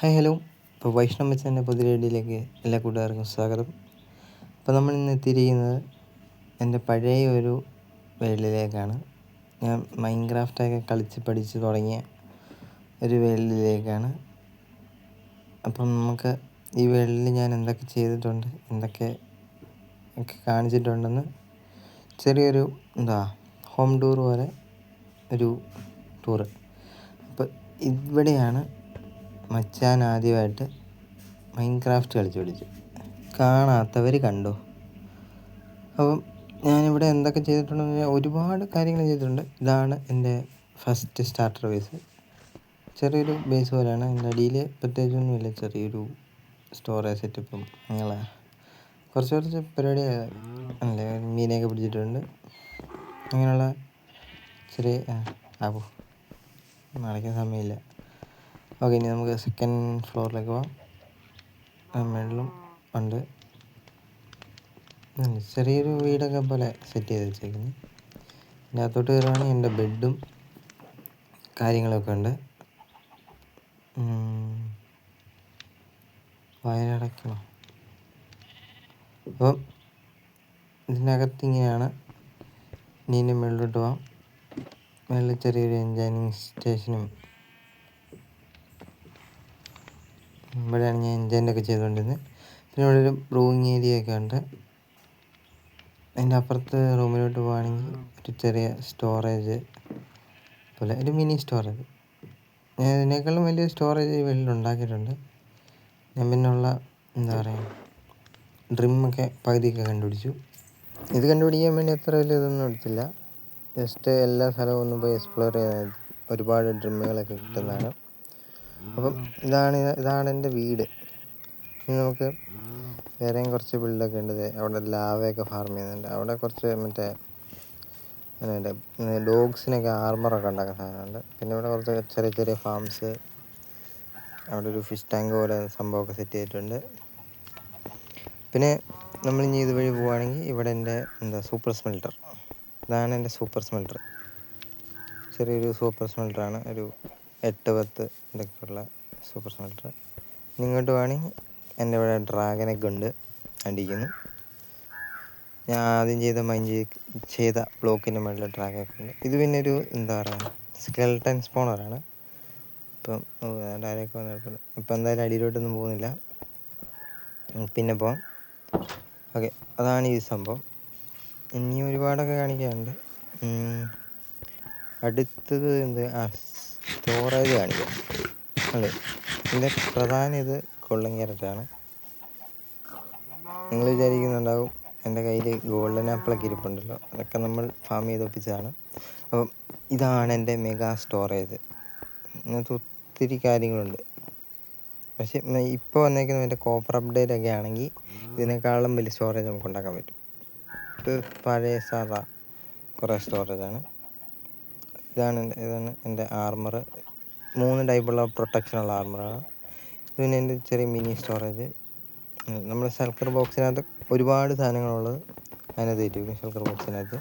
Hi hello. ഇപ്പോൾ വൈഷ്ണവ് മെച്ചൻ്റെ പുതിയ വീഡിയോയിലേക്ക് എല്ലാ കൂട്ടുകാർക്കും സ്വാഗതം. അപ്പോൾ നമ്മൾ ഇന്ന് എത്തിയിരിക്കുന്നത് എൻ്റെ പഴയ ഒരു വേൾഡിലേക്കാണ്. ഞാൻ മൈൻക്രാഫ്റ്റൊക്കെ കളിച്ച് പഠിച്ച് തുടങ്ങിയ ഒരു വേൾഡിലേക്കാണ്. അപ്പം നമുക്ക് ഈ വേൾഡിൽ ഞാൻ എന്തൊക്കെ ചെയ്തിട്ടുണ്ട്, എന്തൊക്കെ കാണിച്ചിട്ടുണ്ടെന്ന് ചെറിയൊരു ഹോം ടൂർ പോലെ ഒരു ടൂറ്. അപ്പോൾ ഇവിടെയാണ് മച്ചാൻ ആദ്യമായിട്ട് മൈൻക്രാഫ്റ്റ് കളിച്ച് പഠിച്ചു. കാണാത്തവർ കണ്ടോ. അപ്പം ഞാനിവിടെ എന്തൊക്കെ ചെയ്തിട്ടുണ്ടെന്ന് പറഞ്ഞാൽ ഒരുപാട് കാര്യങ്ങൾ ചെയ്തിട്ടുണ്ട്. ഇതാണ് എൻ്റെ ഫസ്റ്റ് സ്റ്റാർട്ടർ ബേസ്. ചെറിയൊരു ബേസ് പോലെയാണ്. എൻ്റെ അടിയിൽ പ്രത്യേകിച്ചൊന്നുമില്ല, ചെറിയൊരു സ്റ്റോറേജ് സെറ്റപ്പും അങ്ങനെ കുറച്ച് പരിപാടി അല്ലേ. മീനെയൊക്കെ പിടിച്ചിട്ടുണ്ട്, അങ്ങനെയുള്ള ചെറിയ നടക്കാൻ സമയമില്ല. ഓക്കെ, ഇനി നമുക്ക് സെക്കൻഡ് ഫ്ലോറിലേക്ക് പോകാം. മുകളിലും ഉണ്ട് ചെറിയൊരു വീടൊക്കെ പോലെ സെറ്റ് ചെയ്ത് വെച്ചേക്കുന്നു. എൻ്റെ അകത്തോട്ട് കയറുകയാണെങ്കിൽ എൻ്റെ ബെഡും കാര്യങ്ങളൊക്കെ ഉണ്ട്. വയലടയ്ക്കണോ? അപ്പം ഇതിനകത്ത് ഇങ്ങനെയാണ്. ഇനി മുകളിലോട്ട് പോകാം. മുകളിൽ ചെറിയൊരു എൻജോയിനിങ് സ്റ്റേഷനും ഇവിടെയാണ് ഞാൻ എൻജോയിൻ്റെയൊക്കെ ചെയ്തുകൊണ്ടിരുന്നത്. പിന്നെ ഇവിടെ ഒരു ബ്രൂയിങ് ഏരിയ ഒക്കെ ഉണ്ട്. അതിൻ്റെ അപ്പുറത്ത് റൂമിലോട്ട് പോവുകയാണെങ്കിൽ ഒരു ചെറിയ സ്റ്റോറേജ് പോലെ, ഒരു മിനി സ്റ്റോറേജ്. ഞാൻ ഇതിനേക്കാളും വലിയ സ്റ്റോറേജ് ഈ വീട്ടിൽ ഉണ്ടാക്കിയിട്ടുണ്ട്. ഞാൻ പിന്നുള്ള ഡ്രിമ്മൊക്കെ പകുതിയൊക്കെ കണ്ടുപിടിച്ചു. ഇത് കണ്ടുപിടിക്കാൻ വേണ്ടി അത്ര വലിയ ഇതൊന്നും എടുത്തില്ല. ജസ്റ്റ് എല്ലാ സ്ഥലവും ഒന്ന് പോയി എക്സ്പ്ലോർ ചെയ്താൽ ഒരുപാട് ഡ്രിമ്മുകളൊക്കെ കിട്ടുന്നതാണ്. അപ്പം ഇതാണ് എൻ്റെ വീട്. ഇനി നമുക്ക് വേറെയും കുറച്ച് ബിൽഡൊക്കെ ഉണ്ട്. അവിടെ ലാവയൊക്കെ ഫാർം ചെയ്യുന്നുണ്ട്. അവിടെ കുറച്ച് മറ്റേ ഡോഗ്സിനൊക്കെ ആർമറൊക്കെ ഉണ്ടാക്കുന്ന സാധനമുണ്ട്. പിന്നെ ഇവിടെ കുറച്ച് ചെറിയ ചെറിയ ഫാംസ്, അവിടെ ഒരു ഫിഷ് ടാങ്ക് പോലെ സംഭവമൊക്കെ സെറ്റ് ചെയ്തിട്ടുണ്ട്. പിന്നെ നമ്മളിനി ഇതുവഴി പോവുകയാണെങ്കിൽ ഇവിടെ എൻ്റെ സൂപ്പർ സ്മെൽട്ടർ. ഇതാണ് എൻ്റെ സൂപ്പർ സ്മെൽട്ടർ. ചെറിയൊരു സൂപ്പർ സ്മെൽട്ടറാണ്, ഒരു 8-10 ഇതൊക്കെയുള്ള സൂപ്പർ സ്മെൽട്ടർ. ഇങ്ങോട്ട് പോവുകയാണെങ്കിൽ എൻ്റെ ഇവിടെ ഡ്രാഗനൊക്കെ ഉണ്ട്, അടിക്കുന്നു. ഞാൻ ആദ്യം ചെയ്ത ബ്ലോക്കിൻ്റെ മുകളിൽ ഡ്രാഗനൊക്കെ ഉണ്ട്. ഇത് പിന്നെ ഒരു സ്കെൽട്ടൻ സ്പോണറാണ്. ഇപ്പം ഡയറക്റ്റ് വന്നിട്ടുണ്ട്. ഇപ്പം എന്തായാലും അടിയിലോട്ടൊന്നും പോകുന്നില്ല, പിന്നെ പോകാം. ഓക്കെ, അതാണ് ഈ സംഭവം. ഇനി ഒരുപാടൊക്കെ കാണിക്കാനുണ്ട്. അടുത്തത് സ്റ്റോറേജ് കാണിക്കാം അല്ലേ. ഇതിൻ്റെ പ്രധാന ഇത് ഗോൾഡൻ ക്യാരറ്റാണ്. നിങ്ങൾ വിചാരിക്കുന്നുണ്ടാവും എൻ്റെ കയ്യിൽ ഗോൾഡൻ ആപ്പിളൊക്കെ ഇരിപ്പുണ്ടല്ലോ, അതൊക്കെ നമ്മൾ ഫാം ചെയ്ത് ഒപ്പിച്ചതാണ്. അപ്പം ഇതാണ് എൻ്റെ മെഗാ സ്റ്റോറേജ്. ഇതിനകത്ത് ഒത്തിരി കാര്യങ്ങളുണ്ട്. പക്ഷേ ഇപ്പോൾ വന്നേക്കുന്ന മറ്റേ കോപ്പർ അപ്ഡേറ്റ് ഒക്കെ ആണെങ്കിൽ ഇതിനേക്കാളും വലിയ സ്റ്റോറേജ് നമുക്ക് ഉണ്ടാക്കാൻ പറ്റും. ഇത് പഴയ സാധാ കുറേ സ്റ്റോറേജാണ്. ഇതാണ് എൻ്റെ ആർമർ. 3 ടൈപ്പുള്ള പ്രൊട്ടക്ഷനുള്ള ആർമറാണ്. ഇത് പിന്നെ എൻ്റെ ചെറിയ മിനി സ്റ്റോറേജ്. നമ്മൾ ഷൾക്കർ ബോക്സിനകത്ത് ഒരുപാട് സാധനങ്ങളുള്ളത് അതിനകത്ത് കയറ്റി ഷൾക്കർ ബോക്സിനകത്ത്.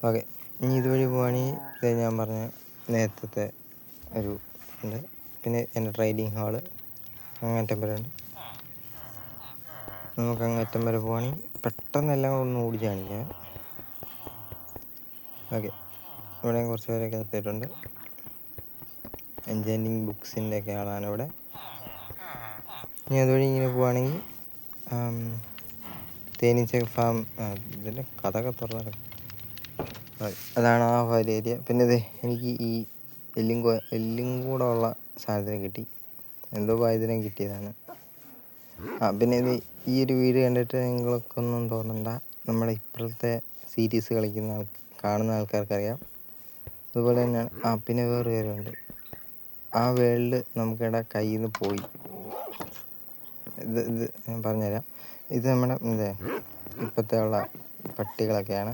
ഓക്കെ, ഇനി ഇതുവഴി പോവുകയാണെങ്കിൽ ഞാൻ പറഞ്ഞ നേരത്തെ ഒരു ഉണ്ട്. പിന്നെ എൻ്റെ ട്രേഡിങ് ഹാള് അങ്ങേറ്റം വരെ ഉണ്ട്. നമുക്ക് അങ്ങേറ്റം വരെ പോവുകയാണെങ്കിൽ പെട്ടെന്ന് എല്ലാം ഒന്ന് ഓടിച്ച് കാണിക്കാം. ഓക്കെ, ഇവിടെയും കുറച്ച് പേരൊക്കെ എത്തിയിട്ടുണ്ട്. എൻജോയിനിങ് ബുക്സിൻ്റെ ഒക്കെ ആളാണ് ഇവിടെ. ഇനി അതുവഴി ഇങ്ങനെ പോവുകയാണെങ്കിൽ തേനീച്ച ഫാം, ഇതിൻ്റെ കഥയൊക്കെ തുറന്നു. അതാണ് ആ ഫയൽ ഏരിയ. പിന്നെ എനിക്ക് ഈ എല്ലും കൂടെ ഉള്ള സാധനത്തിന് കിട്ടി, എന്തോ ഇതിനെ കിട്ടിയതാണ്. പിന്നെ ഈ ഒരു വീഡിയോ കണ്ടിട്ട് നിങ്ങൾക്കൊന്നും തോന്നണ്ട, നമ്മുടെ ഇപ്പോഴത്തെ സീരീസ് കാണുന്ന ആൾക്കാർക്കറിയാം. അതുപോലെ തന്നെയാണ്. പിന്നെ വേറെ കാര്യമുണ്ട്, ആ വേൾഡ് നമുക്കിവിടെ കയ്യിൽ നിന്ന് പോയി. ഇത് ഞാൻ പറഞ്ഞുതരാം. ഇത് നമ്മുടെ ഇപ്പോഴത്തെ ഉള്ള പട്ടികളൊക്കെയാണ്,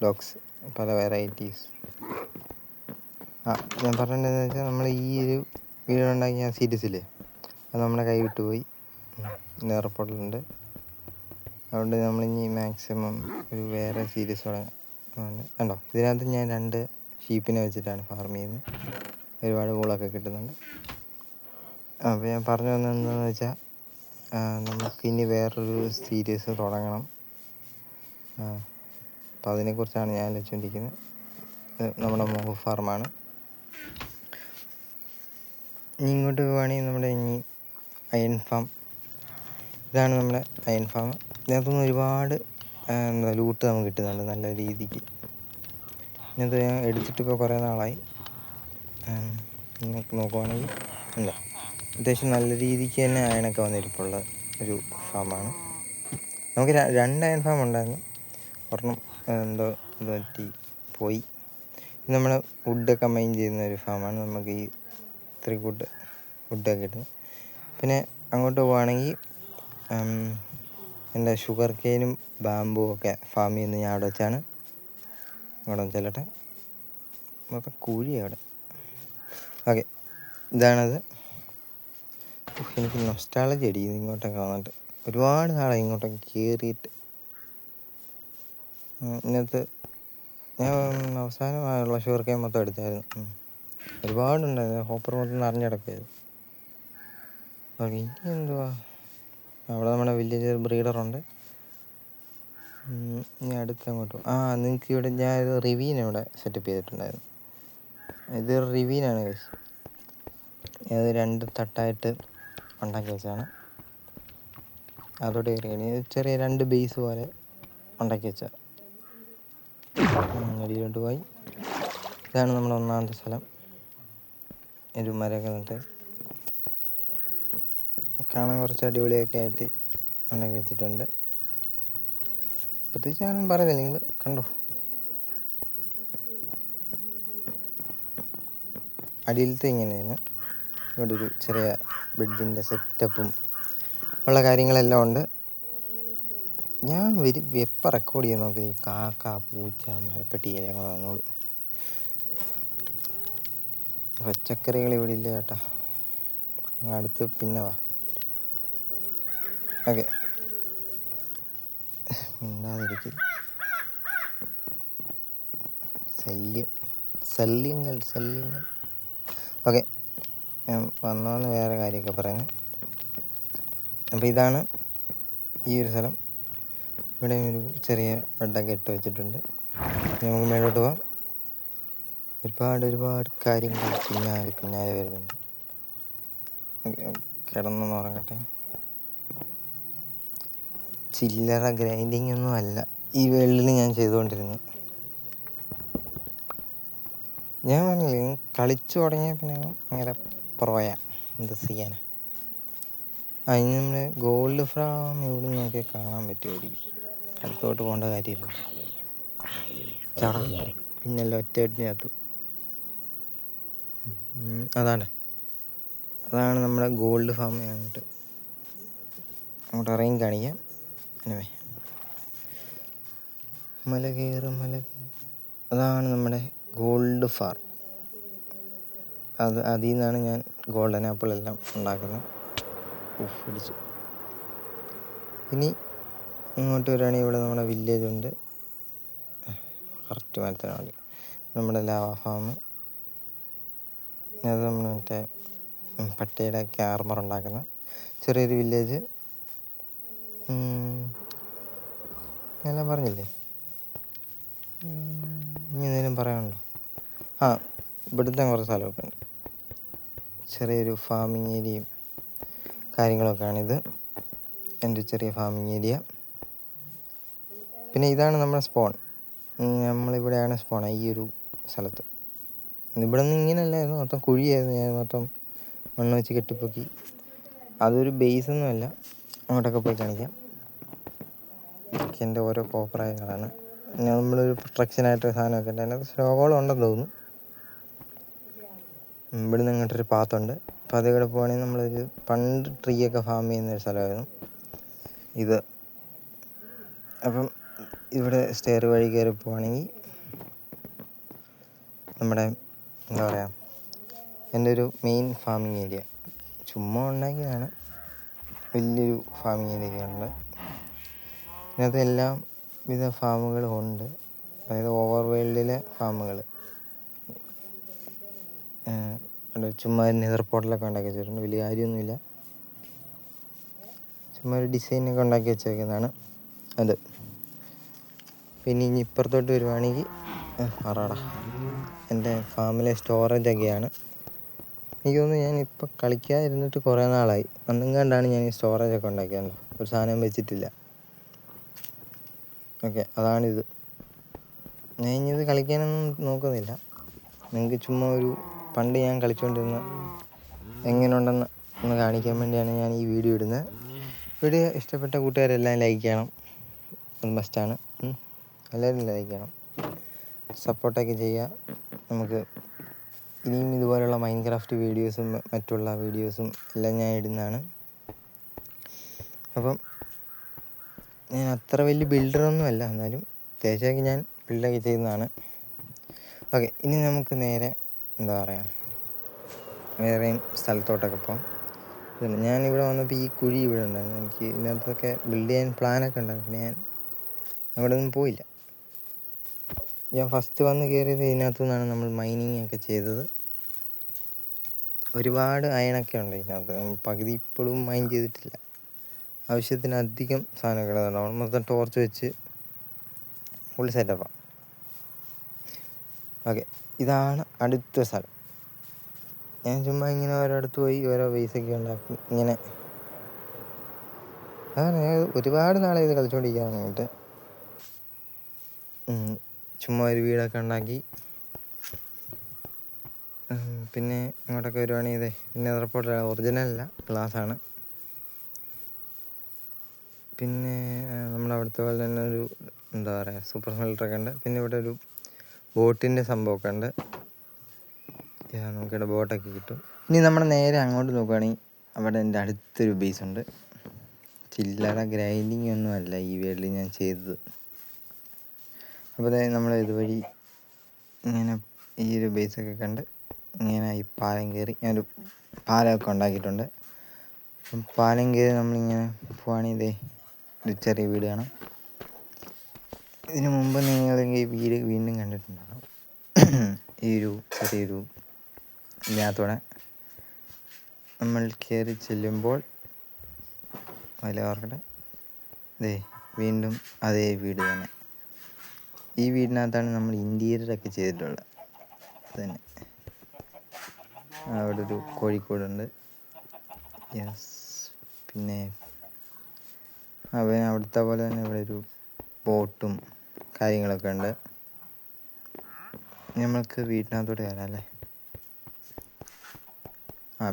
ഡോഗ്സ്, പല വെറൈറ്റീസ്. ഞാൻ പറഞ്ഞിട്ടുണ്ടെന്ന് വെച്ചാൽ നമ്മൾ ഈ ഒരു വീഡിയോ ഉണ്ടാക്കിയ സീരീസില്ലേ, അത് നമ്മുടെ കൈ വിട്ടുപോയി. എയർപോർട്ടിലുണ്ട്. അതുകൊണ്ട് നമ്മളിനി മാക്സിമം ഒരു വേറെ സീരീസ് കണ്ടോ. ഇതിനകത്ത് ഞാൻ 2 ഷീപ്പിനെ വെച്ചിട്ടാണ് ഫാർം ചെയ്യുന്നത്. ഒരുപാട് കൂളൊക്കെ കിട്ടുന്നുണ്ട്. അപ്പോൾ ഞാൻ പറഞ്ഞു വന്നത് എന്താണെന്ന് വെച്ചാൽ നമുക്കിനി വേറൊരു സീരീസ് തുടങ്ങണം. അപ്പോൾ അതിനെക്കുറിച്ചാണ് ഞാൻ ആലോചിച്ചുകൊണ്ടിരിക്കുന്നത്. നമ്മുടെ മോഹ് ഫാർമാണ്. ഇനി ഇങ്ങോട്ട് പോവുകയാണെങ്കിൽ നമ്മുടെ ഇനി അയൺ ഫാം. ഇതാണ് നമ്മുടെ അയൺ ഫാം. ഇതിനകത്തുനിന്ന് ഒരുപാട് ലൂട്ട് നമുക്ക് കിട്ടുന്നുണ്ട് നല്ല രീതിക്ക്. ഇതിനകത്ത് ഞാൻ എടുത്തിട്ടിപ്പോൾ കുറേ നാളായി. നിങ്ങൾക്ക് നോക്കുവാണെങ്കിൽ ഇല്ല, അത്യാവശ്യം നല്ല രീതിക്ക് തന്നെ അയണൊക്കെ വന്നിരിപ്പുള്ള ഒരു ഫാമാണ്. നമുക്ക് 2 അയൺ ഫാം ഉണ്ടായിരുന്നു. ഒരെണ്ണം എന്തോ ഇത് പറ്റി പോയി. ഇത് നമ്മൾ വുഡൊക്കെ മൈൻ ചെയ്യുന്ന ഒരു ഫാമാണ്. നമുക്ക് ഈ 3 കൂട്ട് വുഡൊക്കെ കിട്ടുന്നത്. പിന്നെ അങ്ങോട്ട് പോവുകയാണെങ്കിൽ എൻ്റെ ഷുഗർ കെയിനും ബാമ്പൂ ഒക്കെ ഫാം ചെയ്യുന്നത് ഞാൻ അവിടെ വെച്ചാണ്. അവിടെ ചെല്ലട്ടെ, മൊത്തം കുഴി അവിടെ. ഓക്കെ, ഇതാണത്. എനിക്ക് നൊസ്റ്റാളജി അടിക്കുന്നു ഇങ്ങോട്ടൊക്കെ വന്നിട്ട്. ഒരുപാട് നാളായി ഇങ്ങോട്ടൊക്കെ കയറിയിട്ട്. ഇതിനകത്ത് ഞാൻ അവസാനമായുള്ള ഷുഗർ കെയിൻ മൊത്തം എടുത്തായിരുന്നു. ഒരുപാടുണ്ടായിരുന്നു. ഹോപ്പർ മൊത്തം നിറഞ്ഞ് കിടക്കുമായിരുന്നു. ഓക്കെ, ഇനി എന്തുവാ, അവിടെ നമ്മുടെ വില്ലേജ് ബ്രീഡറുണ്ട്. ഇനി അടുത്ത് അങ്ങോട്ട് നിങ്ങൾക്ക് ഇവിടെ ഞാൻ ഇത് റിവീൻ ഇവിടെ സെറ്റപ്പ് ചെയ്തിട്ടുണ്ടായിരുന്നു. ഇത് റിവീനാണ് ഗൈസ്. അത് 2 തട്ടായിട്ട് ഉണ്ടാക്കി വെച്ചാണ്. അതോടെ കയറി ചെറിയ 2 ബേസ് പോലെ ഉണ്ടാക്കി വെച്ചാൽ അടിയിലോട്ട് പോയി. ഇതാണ് നമ്മുടെ 1ാമത്തെ സ്ഥലം. ഒരു മരമൊക്കെ നട്ട് കാണാൻ കുറച്ച് അടിപൊളിയൊക്കെ ആയിട്ട് ഉണ്ടാക്കി വെച്ചിട്ടുണ്ട്. പ്രത്യേകിച്ച് ഞാനൊന്നും പറയുന്നില്ല, നിങ്ങൾ കണ്ടോ. അടിയിലത്തെ ഇങ്ങനെയാണ്. ഇവിടെ ഒരു ചെറിയ ബെഡിൻ്റെ സെറ്റപ്പും ഉള്ള കാര്യങ്ങളെല്ലാം ഉണ്ട്. ഞാൻ എപ്പോൾ റെക്കോർഡ് ചെയ്യാൻ നോക്കി കാക്ക, പൂച്ച, മരപ്പെട്ടി എല്ലാം കൂടെ വന്നോളൂ. പച്ചക്കറികൾ ഇവിടെ ഇല്ല ചേട്ടാ, അടുത്ത് പിന്നെ വാ. ഓക്കെ, മിണ്ടാതിരിക്കും. ശല്യങ്ങൾ. ഓക്കെ, ഞാൻ വന്നോന്ന് വേറെ കാര്യമൊക്കെ പറയുന്നത്. അപ്പോൾ ഇതാണ് ഈ ഒരു സ്ഥലം. ഇവിടെ ഒരു ചെറിയ ബെഡൊക്കെ ഇട്ട് വെച്ചിട്ടുണ്ട്. നമുക്ക് മേലോട്ട് പോവാം. ഒരുപാട് കാര്യങ്ങൾ പിന്നാലെ വരുന്നുണ്ട്. കിടന്നൊന്ന് ഉറങ്ങട്ടെ. ചില്ലറ ഗ്രൈൻഡിങ് ഒന്നും അല്ല ഈ വേൾഡിൽ ഞാൻ ചെയ്തുകൊണ്ടിരുന്നത്. ഞാൻ പറഞ്ഞില്ലേ, കളിച്ചു തുടങ്ങിയ പിന്നെ അങ്ങനെ എന്ത് ചെയ്യാനാ. അതിന് നമ്മൾ ഗോൾഡ് ഫാം ഇവിടെ നോക്കിയാൽ കാണാൻ പറ്റുമായിരിക്കും. അടുത്തോട്ട് പോകേണ്ട കാര്യമില്ല. പിന്നല്ല ഒറ്റയടിനകത്ത് അതാണ് നമ്മുടെ ഗോൾഡ് ഫാം. അങ്ങോട്ട് ഇറങ്ങി കാണിക്കാം. anyway, മല കയറും. അതാണ് നമ്മുടെ ഗോൾഡ് ഫാം. അതിൽ നിന്നാണ് ഞാൻ ഗോൾഡൻ ആപ്പിൾ എല്ലാം ഉണ്ടാക്കുന്നത്. പിടിച്ചു. ഇനി ഇങ്ങോട്ട് വരികയാണെങ്കിൽ ഇവിടെ നമ്മുടെ വില്ലേജ് ഉണ്ട്. കറക്റ്റ് മരത്തിനാണ് വേണ്ടി നമ്മുടെ ലാവ ഫാം. അത് നമ്മൾ മറ്റേ പട്ടയുടെ ആർമർ ഉണ്ടാക്കുന്ന ചെറിയൊരു വില്ലേജ്. എല്ലാം പറഞ്ഞില്ലേ, ഇനി എന്തെങ്കിലും പറയാനുണ്ടോ? ഇവിടുത്തെ കുറച്ച് സ്ഥലമൊക്കെ ഉണ്ട്. ചെറിയൊരു ഫാമിങ് ഏരിയയും കാര്യങ്ങളൊക്കെയാണിത്. എൻ്റെ ചെറിയ ഫാമിങ് ഏരിയ. പിന്നെ ഇതാണ് നമ്മുടെ സ്പോൺ. നമ്മളിവിടെയാണ് സ്പോൺ, ഈ ഒരു സ്ഥലത്ത്. ഇവിടെ നിന്ന് ഇങ്ങനെയല്ലായിരുന്നു, മൊത്തം കുഴിയായിരുന്നു. ഞാൻ മൊത്തം മണ്ണ് വെച്ച് കെട്ടിപ്പൊക്കി. അതൊരു ബേസൊന്നുമല്ല. അങ്ങോട്ടൊക്കെ പോയി കാണിക്കാം. എൻ്റെ ഓരോ കോപ്രായങ്ങളാണ്. പിന്നെ നമ്മളൊരു പ്രൊട്ടക്ഷനായിട്ട് സാധനമൊക്കെ ഉണ്ട്. അതിനകത്ത് സ്നോകോളം ഉണ്ടെന്ന് തോന്നുന്നു. ഇവിടെ നിന്ന് ഇങ്ങോട്ടൊരു പാത്തുണ്ട്. അപ്പോൾ അതേ കൂടെ പോവുകയാണെങ്കിൽ നമ്മളൊരു പണ്ട് ട്രീ ഒക്കെ ഫാം ചെയ്യുന്നൊരു സ്ഥലമായിരുന്നു ഇത്. അപ്പം ഇവിടെ സ്റ്റെയർ വഴി കയറി പോവുകയാണെങ്കിൽ നമ്മുടെ എന്താ പറയുക, എൻ്റെ ഒരു മെയിൻ ഫാമിങ് ഏരിയ. ചുമ്മാ ഉണ്ടാക്കിയതാണ്. വലിയൊരു ഫാമിങ് ഏരിയ ഉണ്ട്. ഇതിനകത്ത് എല്ലാം വിധ ഫാമുകളും ഉണ്ട്. അതായത് ഓവർ വേൾഡിലെ ഫാമുകൾ. ചുമ്മാ ഒരു നെതർ പോർട്ടലൊക്കെ ഉണ്ടാക്കി വെച്ചിട്ടുണ്ട്. വലിയ കാര്യമൊന്നുമില്ല, ചുമ്മാ ഒരു ഡിസൈനൊക്കെ ഉണ്ടാക്കി വെച്ചേക്കുന്നതാണ് അത്. പിന്നെ ഇനി ഇപ്പുറത്തോട്ട് വരുവാണെങ്കിൽ പറയാടാ, എൻ്റെ ഫാമിലെ സ്റ്റോറേജൊക്കെയാണ്. എനിക്ക് തോന്നുന്നു ഞാൻ ഇപ്പോൾ കളിക്കാതിരുന്നിട്ട് കുറേ നാളായി. അന്നും കണ്ടാണ് ഞാൻ ഈ സ്റ്റോറേജൊക്കെ ഉണ്ടാക്കിയല്ലോ, ഒരു സാധനം വെച്ചിട്ടില്ല. ഓക്കെ, അതാണിത്. ഞാൻ ഇനിയത് കളിക്കാനൊന്നും നോക്കുന്നില്ല. നിങ്ങൾക്ക് ചുമ്മാ ഒരു പണ്ട് ഞാൻ കളിച്ചുകൊണ്ടിരുന്ന എങ്ങനെയുണ്ടെന്ന് ഒന്ന് കാണിക്കാൻ വേണ്ടിയാണ് ഞാൻ ഈ വീഡിയോ ഇടുന്നത്. വീഡിയോ ഇഷ്ടപ്പെട്ട കൂട്ടുകാരെല്ലാം ലൈക്ക് ചെയ്യണം, അത് മസ്റ്റാണ്. എല്ലാവരും ലൈക്ക് ചെയ്യണം, സപ്പോർട്ടൊക്കെ ചെയ്യുക. നമുക്ക് ഇനിയും ഇതുപോലുള്ള മൈൻക്രാഫ്റ്റ് വീഡിയോസും മറ്റുള്ള വീഡിയോസും എല്ലാം ഞാൻ ഇടുന്നതാണ്. അപ്പം ഞാൻ അത്ര വലിയ ബിൽഡറൊന്നുമല്ല, എന്നാലും അത്യാവശ്യമൊക്കെ ഞാൻ ബിൽഡൊക്കെ ചെയ്യുന്നതാണ്. ഓക്കെ, ഇനി നമുക്ക് നേരെ എന്താ പറയുക, വേറെയും സ്ഥലത്തോട്ടൊക്കെ പോകാം. ഞാനിവിടെ വന്നപ്പോൾ ഈ കുഴി ഇവിടെ ഉണ്ടായിരുന്നു. എനിക്ക് ഇതിനകത്തൊക്കെ ബിൽഡ് ചെയ്യാൻ പ്ലാനൊക്കെ ഉണ്ടായിരുന്നു. പിന്നെ ഞാൻ അവിടെ ഒന്നും പോയില്ല. ഞാൻ ഫസ്റ്റ് വന്ന് കയറിയത് ഇതിനകത്തു നിന്നാണ് നമ്മൾ മൈനിങ് ഒക്കെ ചെയ്തത്. ഒരുപാട് അയണൊക്കെ ഉണ്ട് ഇതിനകത്ത്, പകുതി ഇപ്പോഴും മൈൻ ചെയ്തിട്ടില്ല. ആവശ്യത്തിനധികം സാധനങ്ങൾ നമ്മൾ മൊത്തം ടോർച്ച് വെച്ച് ഫുൾ സെറ്റപ്പാണ്. ഓക്കെ, ഇതാണ് അടുത്ത സ്ഥലം. ഞാൻ ചുമ്മാ ഇങ്ങനെ ഓരോടത്ത് പോയി ഓരോ ബേസൊക്കെ ഉണ്ടാക്കി ഇങ്ങനെ. അതാണ് ഒരുപാട് നാളെ ഇത് കളിച്ചുകൊണ്ടിരിക്കുകയാണ്. എന്നിട്ട് ചുമ്മാ ഒരു വീടൊക്കെ ഉണ്ടാക്കി. പിന്നെ ഇങ്ങോട്ടൊക്കെ വരുവാണെങ്കിൽ ഇതേ പിന്നെ റിപ്പോർട്ടർ ഒറിജിനലല്ല, ഗ്ലാസ്സാണ്. പിന്നെ നമ്മുടെ അവിടുത്തെ പോലെ തന്നെ ഒരു എന്താ പറയുക സൂപ്പർ സ്മെൽറ്ററൊക്കെ ഉണ്ട്. പിന്നെ ഇവിടെ ഒരു ബോട്ടിൻ്റെ സംഭവമൊക്കെ ഉണ്ട്. നമുക്കിവിടെ ബോട്ടൊക്കെ കിട്ടും. ഇനി നമ്മൾ നേരെ അങ്ങോട്ട് നോക്കുകയാണെങ്കിൽ അവിടെ എൻ്റെ അടുത്തൊരു ബേസ് ഉണ്ട്. ചില്ലറ ഗ്രൈൻഡിങ് ഒന്നും അല്ല ഈ വേൾഡിൽ ഞാൻ ചെയ്തത്. അപ്പോൾ നമ്മൾ ഇതുവഴി ഇങ്ങനെ ഈ ഒരു ബേസൊക്കെ കണ്ട് ഇങ്ങനെ ഈ പാലം കയറി ഞാനൊരു പാലമൊക്കെ ഉണ്ടാക്കിയിട്ടുണ്ട്. പാലം കയറി നമ്മളിങ്ങനെ പോവുകയാണെങ്കിൽ ഒരു ചെറിയ വീട് കാണാം. ഇതിനു മുമ്പ് നിങ്ങൾ ഈ വീട് വീണ്ടും കണ്ടിട്ടുണ്ടാകും. ഈ ഒരു ചെറിയൊരു ഇതിനകത്തൂടെ നമ്മൾ കയറി ചെല്ലുമ്പോൾ ഓർക്കട്ടെ, വീണ്ടും അതേ വീട് തന്നെ. ഈ വീടിനകത്താണ് നമ്മൾ ഇൻറ്റീരിയറൊക്കെ ചെയ്തിട്ടുള്ളത്. അത് തന്നെ. അവിടെ ഒരു കോഴിക്കോടുണ്ട്. യെസ്. പിന്നെ അവിടുത്തെ പോലെ തന്നെ ഇവിടെ ഒരു ബോട്ടും കാര്യങ്ങളൊക്കെ ഉണ്ട്. നമ്മൾക്ക് വീട്ടിനകത്തോട്ട് കയറാം അല്ലേ.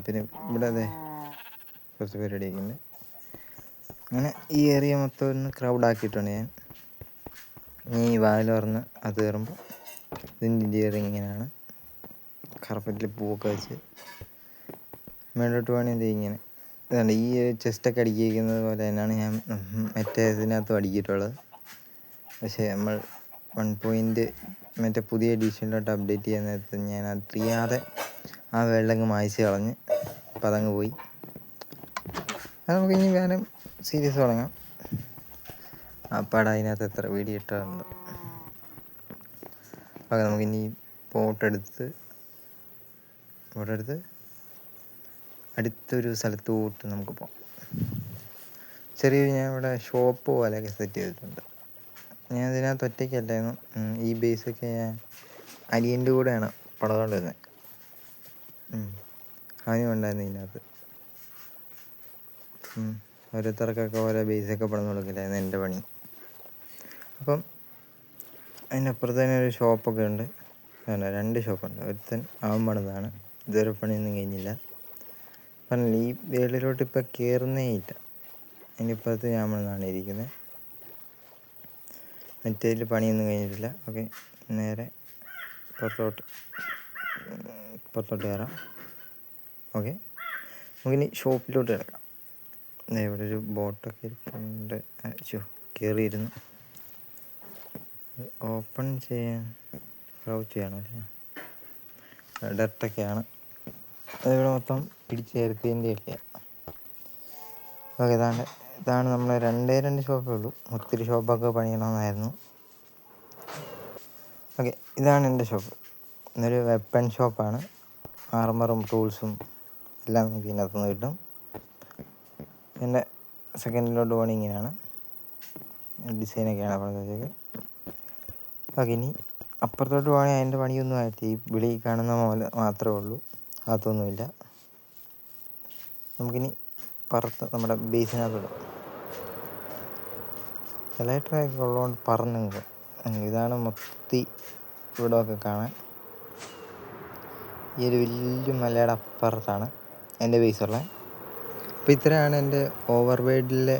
പിന്നെ ഇവിടെ കുറച്ച് പേര് അടിയിട്ടുണ്ട്. അങ്ങനെ ഈ ഏരിയ മൊത്തം ഒന്ന് ക്രൗഡാക്കിയിട്ടുണ്ട് ഞാൻ. ഈ വാതിൽ തുറന്ന് അത് കയറുമ്പോൾ ഇതിൻ്റെ ഇൻറ്റീരിയർ ഇങ്ങനെയാണ്. കാർപ്പറ്റിൽ പൂവൊക്കെ വെച്ച് മേലോട്ട് വേണമെങ്കിൽ ഇങ്ങനെ ഇതാണ്. ഈ ചെസ്റ്റൊക്കെ അടുക്കിയിരിക്കുന്നത് പോലെ തന്നെയാണ് ഞാൻ മറ്റേ ഇതിനകത്തും അടുക്കിയിട്ടുള്ളത്. പക്ഷേ നമ്മൾ 1. മറ്റേ പുതിയ എഡിഷനിലോട്ട് അപ്ഡേറ്റ് ചെയ്യാൻ നേരത്ത് ഞാൻ അറിയാതെ ആ വെള്ളങ്ങ് മായ്ച്ച് കളഞ്ഞ്. അപ്പം അതങ്ങ് പോയി. അത് നമുക്ക് ഇനി വേറെ സീരീസ് തുടങ്ങാം. അപ്പാടെ അതിനകത്ത് എത്ര വീഡിയോ ഇട്ടുണ്ട്. അപ്പം നമുക്കിനി ഫോട്ടോ എടുത്ത് അടുത്തൊരു സ്ഥലത്തോട്ട് നമുക്ക് പോകാം. ഞാൻ ഇവിടെ ഷോപ്പ് പോലെയൊക്കെ സെറ്റ് ചെയ്തിട്ടുണ്ട്. ഞാൻ ഇതിനകത്ത് ഒറ്റയ്ക്കല്ലായിരുന്നു. ഈ ബേസൊക്കെ ഞാൻ അനിയൻ്റെ കൂടെയാണ് പണിതുകൊണ്ടിരുന്നത്. അവനും ഉണ്ടായിരുന്നു ഇതിനകത്ത്. ഓരോരുത്തർക്കൊക്കെ ഓരോ ബേസൊക്കെ പണിത് കൊടുക്കില്ലായിരുന്നു എൻ്റെ പണി. അപ്പം അതിനപ്പുറത്ത് തന്നെ ഒരു ഷോപ്പൊക്കെ ഉണ്ട്. 2 ഷോപ്പുണ്ട്. ഒരുത്തൻ അവൻ പണിതാണ്, ഇതുവരെ പണിയൊന്നും കഴിഞ്ഞില്ല. പറഞ്ഞില്ല, ഈ വേളിലോട്ട് ഇപ്പം കയറുന്നേ ഇല്ല. അതിനിപ്പുറത്ത് ഞാൻ പണിതാണ് ഇരിക്കുന്നത്. മറ്റേതിൽ പണിയൊന്നും കഴിഞ്ഞിട്ടില്ല. ഓക്കെ, നേരെ പുറത്തോട്ട് കയറാം. ഓക്കെ, നമുക്കിനി ഷോപ്പിലോട്ട് കിടക്കാം. ഇവിടെ ഒരു ബോട്ടൊക്കെ ഇരിപ്പുണ്ട്. കയറിയിരുന്നു. ഓപ്പൺ ചെയ്യാൻ ക്രൗച്ച് ചെയ്യണം അല്ലേ. ഡെർത്തൊക്കെയാണ് അതിവിടെ മൊത്തം പിടിച്ച് ചേർത്തതിൻ്റെ ഒക്കെ. ഓക്കെ, ഇതാണ് നമ്മളെ 2 ഷോപ്പേ ഉള്ളൂ. ഒത്തിരി ഷോപ്പൊക്കെ പണിയണമെന്നായിരുന്നു. ഓക്കെ, ഇതാണ് എൻ്റെ ഷോപ്പ്. ഇതൊരു വെപ്പൺ ഷോപ്പാണ്. ആർമറും ടൂൾസും എല്ലാം നമുക്ക് ഇതിനകത്തുനിന്ന് കിട്ടും. പിന്നെ സെക്കൻഡിലോട്ട് പോകണ ഇങ്ങനെയാണ്, ഡിസൈനൊക്കെയാണ് അപ്പോഴത്തേക്ക്. ഓക്കെ, ഇനി അപ്പുറത്തോട്ട് പോകണമെങ്കിൽ അതിൻ്റെ പണിയൊന്നും ആയിട്ട് ഈ വിളി കാണുന്ന പോലെ മാത്രമേ ഉള്ളൂ, അതൊന്നുമില്ല. നമുക്കിനി പുറത്ത് നമ്മുടെ ബേസിനകത്ത് ഇലക്ട്രിക്കൊക്കെ ഉള്ളതുകൊണ്ട് പറന്നെങ്കിൽ ഇതാണ് മൊത്തത്തിൽ ഇവിടെയൊക്കെ കാണാൻ. ഈ ഒരു വലിയ മലയുടെ അപ്പുറത്താണ് എൻ്റെ ബേസുള്ളത്. അപ്പോൾ ഇത്രയാണ് എൻ്റെ ഓവർവേഡിലെ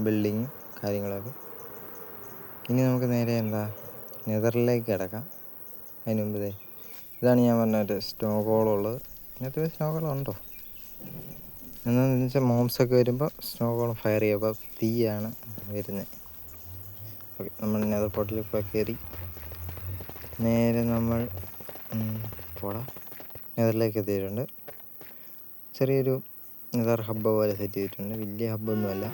ബിൽഡിങ്ങും കാര്യങ്ങളൊക്കെ. ഇനി നമുക്ക് നേരെ നെതറിലേക്ക് കിടക്കാം. അതിന് മുമ്പ് ഇതാണ് ഞാൻ പറഞ്ഞ സ്നോകോളുള്ളത്. ഇതിനകത്ത് സ്നോകോളുണ്ടോ എന്താണെന്ന് വെച്ചാൽ മോംസൊക്കെ വരുമ്പോൾ സ്നോകോളം ഫയർ ചെയ്യുമ്പോൾ തീയാണ് വരുന്നത്. ഓക്കെ, നമ്മൾ നെതർ പോർട്ടലിൽ കയറി നേരെ നമ്മൾ നെതറിലേക്ക് എത്തിയിട്ടുണ്ട്. ചെറിയൊരു നെതർ ഹബ്ബ് പോലെ സെറ്റ് ചെയ്തിട്ടുണ്ട്, വലിയ ഹബ്ബൊന്നുമല്ല.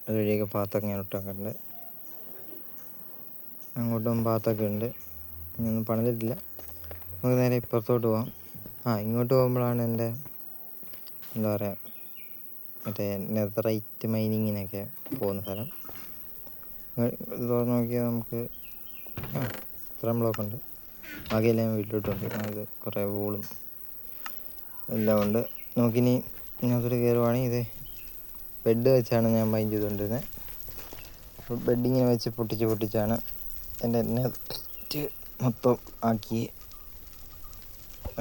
അതുവഴിയൊക്കെ പാത്തൊക്കെ ഞാൻ ഇട്ടൊക്കെയുണ്ട്, അങ്ങോട്ടും പാത്തൊക്കെ ഉണ്ട്. ഇനിയൊന്നും പണിതിട്ടില്ല. നമുക്ക് നേരെ ഇപ്പുറത്തോട്ട് പോകാം. ഇങ്ങോട്ട് പോകുമ്പോഴാണ് എൻ്റെ എന്താ പറയുക മറ്റേ നെതറൈറ്റ് മൈനിങ്ങിനൊക്കെ പോകുന്ന സ്ഥലം. ഇത് തുറന്ന് നോക്കിയാൽ നമുക്ക് ഇത്രയും ബ്ലോക്കുണ്ട്. ബാക്കിയെല്ലാം ഞാൻ വീട്ടിലോട്ടുണ്ട്. അത് കുറേ വൂളും എല്ലാം ഉണ്ട്. നമുക്കിനി ഇതിനകത്തോട്ട് കയറുവാണെങ്കിൽ ഇത് ബെഡ് വെച്ചാണ് ഞാൻ മൈൻഡ് ചെയ്തുകൊണ്ടിരുന്നത്. ബെഡിങ്ങനെ വെച്ച് പൊട്ടിച്ചാണ് എൻ്റെ നെറ്റ് മൊത്തം ആക്കി.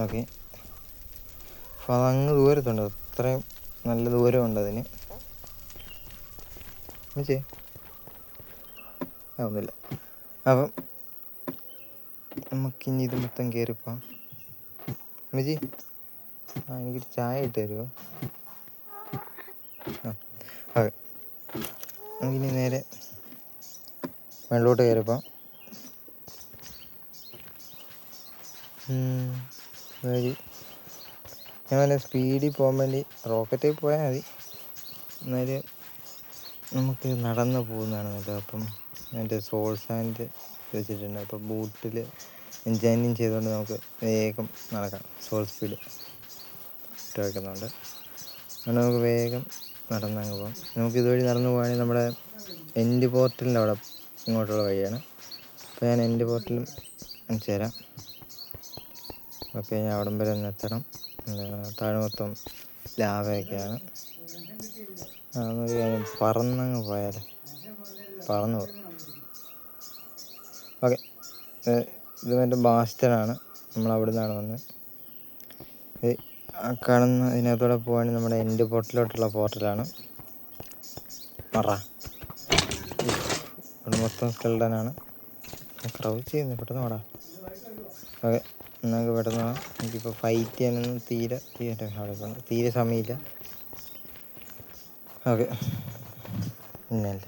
ഓക്കെ, അപ്പോൾ അതങ്ങ് ദൂരത്തുണ്ട്, അത്രയും നല്ല ദൂരമുണ്ട് അതിന്. ഒന്നുമില്ല. അപ്പം നമുക്കിനി ഇത് മൊത്തം കയറിപ്പോവാം. അമ്മച്ചി എനിക്കൊരു ചായ ഇട്ട് തരുമോ? ഓക്കെ, നമുക്കിനി നേരെ വെള്ളോട്ട് കയറിപ്പോവാം. ഞാൻ നല്ല സ്പീഡിൽ പോകാൻ വേണ്ടി റോക്കറ്റിൽ പോയാൽ മതി, എന്നാലും നമുക്ക് നടന്ന് പോകുന്നതാണ് നല്ലത്. അപ്പം എൻ്റെ സോൾ സാൻഡ് വെച്ചിട്ടുണ്ട്. അപ്പോൾ ബൂട്ടിൽ എൻജോയിനിങ് ചെയ്തുകൊണ്ട് നമുക്ക് വേഗം നടക്കാം. സോൾ സ്പീഡ് ഇട്ട് വയ്ക്കുന്നുണ്ട്, അതുകൊണ്ട് നമുക്ക് വേഗം നടന്നങ്ങ് പോകാം. നമുക്ക് ഇതുവഴി നടന്നു പോവുകയാണെങ്കിൽ നമ്മുടെ എൻഡ് പോർട്ടലിൻ്റെ അവിടെ ഇങ്ങോട്ടുള്ള വഴിയാണ്. അപ്പോൾ ഞാൻ എൻഡ് പോർട്ടലും കാണിച്ചു തരാം. ഓക്കെ, ഞാൻ അവിടം വരെ ഒന്ന് എത്തണം. താഴെ മൊത്തം ലാവയൊക്കെയാണ്. പറന്നങ്ങ് പോയാൽ പറന്നു പോകും. ഓക്കെ, ഇത് മറ്റേ ബാസ്റ്റനാണ്. നമ്മൾ അവിടെ നിന്നാണ് വന്നത്. കാണുന്ന ഇതിനകത്തൂടെ പോവുകയാണെങ്കിൽ നമ്മുടെ എൻഡ് പോർട്ടലിലോട്ടുള്ള പോർട്ടലാണ്. ഇവിടെ മൊത്തം സ്കെൽട്ടനാണ്. ക്രൗച്ച് ചെയ്യുന്നത്, പെട്ടെന്ന് പോടാ. ഓക്കെ, നമുക്ക് പെട്ടെന്ന് പോകാം. എനിക്കിപ്പോൾ ഫൈറ്റ് ചെയ്യാനൊന്നും തീരെ സമയമില്ല. ഓക്കെ, പിന്നല്ല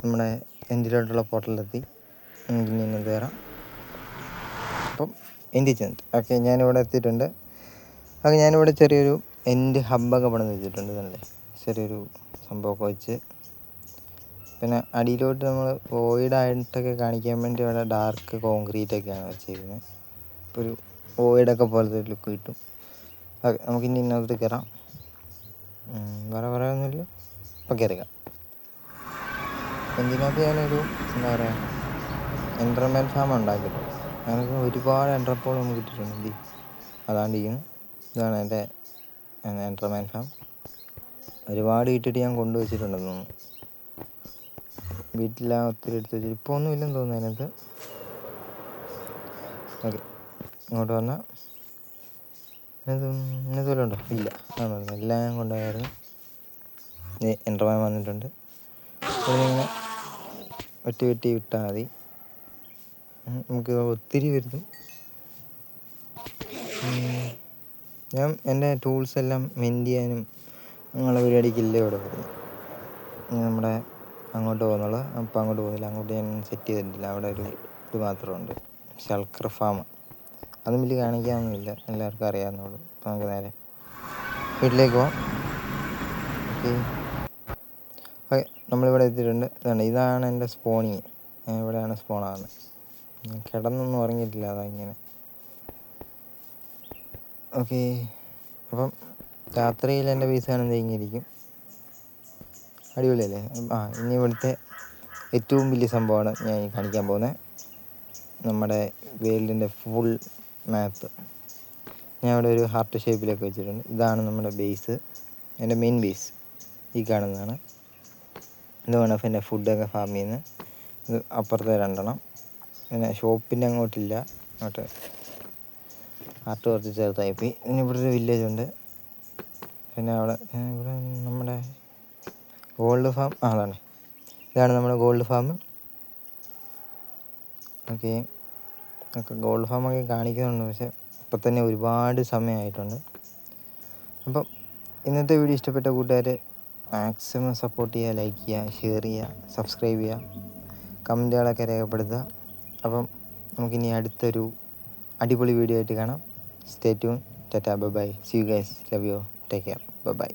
നമ്മുടെ എൻഡിലോട്ടുള്ള പോർട്ടലിലെത്തി. നമുക്കിനി ഇന്ന് കയറാം. അപ്പം എൻഡിൽ ചെന്നിട്ട് ഓക്കെ, ഞാനിവിടെ എത്തിയിട്ടുണ്ട്. ഓക്കെ, ഞാനിവിടെ ചെറിയൊരു എൻഡ് ഹബ്ബൊക്കെ പണിത് വെച്ചിട്ടുണ്ട്. ഇതല്ലേ ചെറിയൊരു സംഭവമൊക്കെ വെച്ച്. പിന്നെ അടിയിലോട്ട് നമ്മൾ വോയിഡായിട്ടൊക്കെ കാണിക്കാൻ വേണ്ടി ഇവിടെ ഡാർക്ക് കോൺക്രീറ്റൊക്കെയാണ് വെച്ചിരിക്കുന്നത്. ഇപ്പോൾ ഒരു വോയിഡൊക്കെ പോലത്തെ ഒരു ലുക്ക് കിട്ടും. ഓക്കെ, നമുക്കിനി ഇതിനകത്ത് കയറാം. വേറെ പറയാനൊന്നുമില്ല, ഇപ്പം കയറിക്കാം. ഇതിനകത്ത് ഞാനൊരു എന്താ പറയുക എൻ്റർമാൻ ഫാം ഉണ്ടാക്കിയിട്ടുണ്ട്. അതിനൊക്കെ ഒരുപാട് എൻ്റർപോൾ നമുക്ക് കിട്ടിയിട്ടുണ്ട്. അതാണ്ടിരിക്കുന്നു. ഇതാണ് എൻ്റെ എൻ്റർമാൻ ഫാം. ഒരുപാട് ഇട്ടിട്ട് ഞാൻ കൊണ്ടുവച്ചിട്ടുണ്ടെന്ന് തോന്നുന്നു. വീട്ടിലാണ് ഒത്തിരി എടുത്ത് വെച്ചിട്ട് ഇപ്പോൾ ഒന്നും ഇല്ലെന്ന് തോന്നുന്നു അതിനകത്ത്. ഓക്കെ, ഇങ്ങോട്ട് വന്നാൽ ഇന്നത്തെ പോലെ ഉണ്ടോ? ഇല്ല, അതൊന്നും എല്ലാം ഞാൻ കൊണ്ടുപോയായിരുന്നു. എൻ്റർമാൻ വന്നിട്ടുണ്ട്. അതിനിങ്ങനെ വെട്ടി വിട്ടാൽ മതി. നമുക്ക് ഒത്തിരി വരുന്നു. ഞാൻ എൻ്റെ ടൂൾസ് എല്ലാം മെൻഡ് ചെയ്യാനും അങ്ങനെയുള്ള പരിപാടിക്കില്ല ഇവിടെ വരുന്നത്. നമ്മുടെ അങ്ങോട്ട് പോകുന്നുള്ളൂ. അപ്പോൾ അങ്ങോട്ട് പോകുന്നില്ല, അങ്ങോട്ട് ഞാൻ സെറ്റ് ചെയ്തിട്ടില്ല. അവിടെ ഒരു ഇത് മാത്രമുണ്ട്, ഷൾക്കർ ഫാം. അതും വലിയ കാണിക്കാനൊന്നുമില്ല, എല്ലാവർക്കും അറിയാവുന്നുള്ളൂ. അപ്പോൾ നമുക്ക് നേരെ വീട്ടിലേക്ക് പോകാം. ഓക്കെ, നമ്മളിവിടെ എത്തിയിട്ടുണ്ട്. ഇതാണ് എൻ്റെ സ്പോണിങ്. ഞാൻ ഇവിടെയാണ് സ്പോണാകുന്നത്. ഞാൻ കിടന്നൊന്നും ഉറങ്ങിയിട്ടില്ല, അതാ ഇങ്ങനെ. ഓക്കെ, അപ്പം രാത്രിയിൽ എൻ്റെ ബേസ് കാണുന്നത് ഇങ്ങനെയിരിക്കും. അടിപൊളിയല്ലേ? ഇനി ഇവിടുത്തെ ഏറ്റവും വലിയ സംഭവമാണ് ഞാൻ കാണിക്കാൻ പോകുന്നത്. നമ്മുടെ വേൾഡിൻ്റെ ഫുൾ മാപ്പ് ഞാൻ ഇവിടെ ഒരു ഹാർട്ട് ഷേപ്പിലൊക്കെ വെച്ചിട്ടുണ്ട്. ഇതാണ് നമ്മുടെ ബേസ്, എൻ്റെ മെയിൻ ബേസ് ഈ കാണുന്നതാണ്. ഇതാണ് എൻ്റെ ഫുഡൊക്കെ ഫാം ചെയ്യുന്നത്. ഇത് അപ്പുറത്തെ 2 പിന്നെ ഷോപ്പിൻ്റെ അങ്ങോട്ടില്ല, അങ്ങോട്ട് ഹാർട്ട് കുറച്ച് ചെറുതായിപ്പോയി. പിന്നെ ഇവിടെ ഒരു വില്ലേജ് ഉണ്ട്. പിന്നെ അവിടെ ഇവിടെ നമ്മുടെ ഗോൾഡ് ഫാം അതാണ്, ഇതാണ് നമ്മുടെ ഗോൾഡ് ഫാം. ഓക്കെ, ഗോൾഡ് ഫാമൊക്കെ കാണിക്കുന്നുണ്ട്, പക്ഷേ ഇപ്പം തന്നെ ഒരുപാട് സമയമായിട്ടുണ്ട്. അപ്പം ഇന്നത്തെ വീഡിയോ ഇഷ്ടപ്പെട്ട കൂട്ടുകാർ മാക്സിമം സപ്പോർട്ട് ചെയ്യുക, ലൈക്ക് ചെയ്യുക, ഷെയർ ചെയ്യുക, സബ്സ്ക്രൈബ് ചെയ്യുക, കമൻറ്റുകളൊക്കെ രേഖപ്പെടുത്തുക. അപ്പം നമുക്കിനി അടുത്തൊരു അടിപൊളി വീഡിയോ ആയിട്ട് കാണാം. Stay tune. Tata, bye bye, see you guys, love you, take care, bye by.